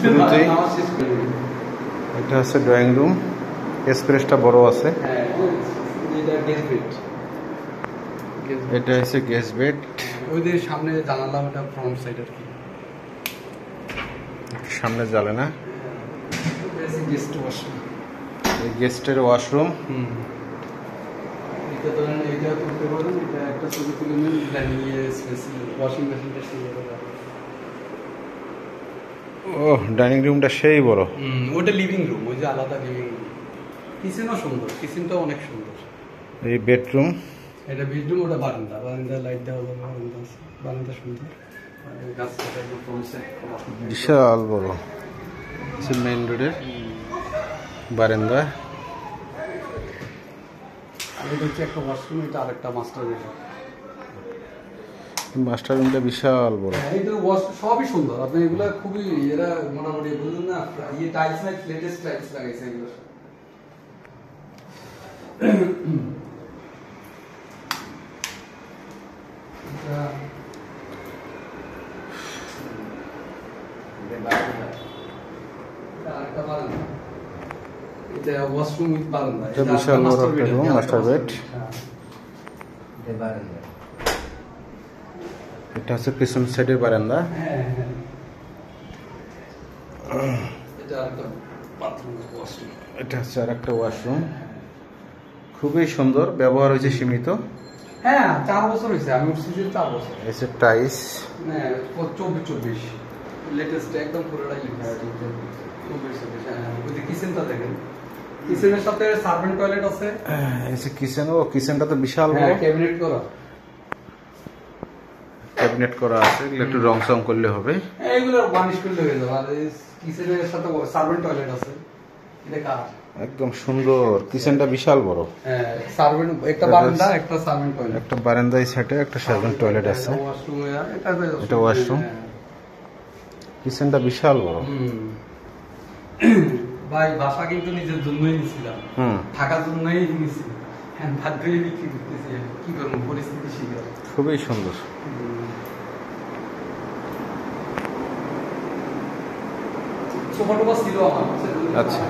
শুরুতেই এটা হচ্ছে ড্রয়িং রুম, স্পেসটা বড় আছে। এটা হচ্ছে গেস্ট বেড, ওইদের সামনে জানালা, ওটা ফ্রন্ট সাইড আর কি, সামনে জ্বালে না। গেস্ট ওয়াশরুম, এই গেস্টের ওয়াশরুম। এটা ধরেন এইটা তুলতে পারেন, এটা একটা ছবি তুলে নিন, এটা নিয়ে ওয়াশিং মেশিনটা সুন্দর করে। ও, ডাইনিং রুমটা সেই বড়। ওটা লিভিং রুম, ওই যে আলাদা লিভিং রুম। কিচেনও সুন্দর, কিচেনটাও অনেক সুন্দর। এই বেডরুম, এটা বেডরুম, ওটা বারান্দা, বারান্দা লাইট দেওয়া যাবে, বারান্দা আছে, বারান্দা সুন্দর। গাছটা একদম ফ্রন্ট সাইড বিশাল বড়। মেইন রোডের বারান্দা। এটা হচ্ছে একটা ওয়াশরুম, এটা আরেকটা মাস্টার বেডরুম। মাস্টার রুমটা বিশাল বড়। এইটা ওয়াশ সবই সুন্দর। আপনি এগুলা খুবই এরা মোটামুটি বুঝুন না, ইয়ে টাইলস না, লেটেস্ট টাইলস লাগাইছে এগুলো। এটা ওয়াশরুম উইথ বারান্দা। এটা বিশাল বড় একটা রুম, মাস্টার বেড। এটা হচ্ছে পিছন সাইডের বারান্দা। এটা হচ্ছে আর একটা ওয়াশরুম, খুবই সুন্দর, ব্যবহার হয়েছে সীমিত। হ্যাঁ, 4 বছর হয়েছে, আমি উঠছি 4 বছর। এসে টাইস, হ্যাঁ 24 লেটেস্ট একদম পুরোটাই 24 হ্যাঁ। ওই যে কিচেনটা দেখেন, কিচেনের সাথে সার্ভেন্ট টয়লেট আছে। এসে কিচেন, ও কিচেনটা তো বিশাল বড়, ক্যাবিনেট করা, ক্যাবিনেট করা আছে। এগুলো একটু রং সং করলে হবে, এইগুলো বার্নিশ করলে হয়ে যাবে। আর এই কিচেনের সাথে সার্ভেন্ট টয়লেট আছে, এটা কার একদম সুন্দর। কিচেনটা বিশাল বড়। হ্যাঁ, সার্ভেন্ট একটা বারান্দা, একটা সার্ভেন্ট টয়লেট, একটা বারান্দা, এই সাইডে একটা সার্ভেন্ট টয়লেট আছে। ওয়াশরুম, এটা ওয়াশরুম। কিচেনটা বিশাল বড়। ভাই বাসা কিন্তু নিজের জন্যই নিছিলাম, থাকার জন্যই নিছি। হ্যাঁ, ভাগ্যই বিক্রি করতেছি, কি করবো, পরিস্থিতি শিকার। খুবই সুন্দর। সোফা টোফা ছিল আমার। আচ্ছা।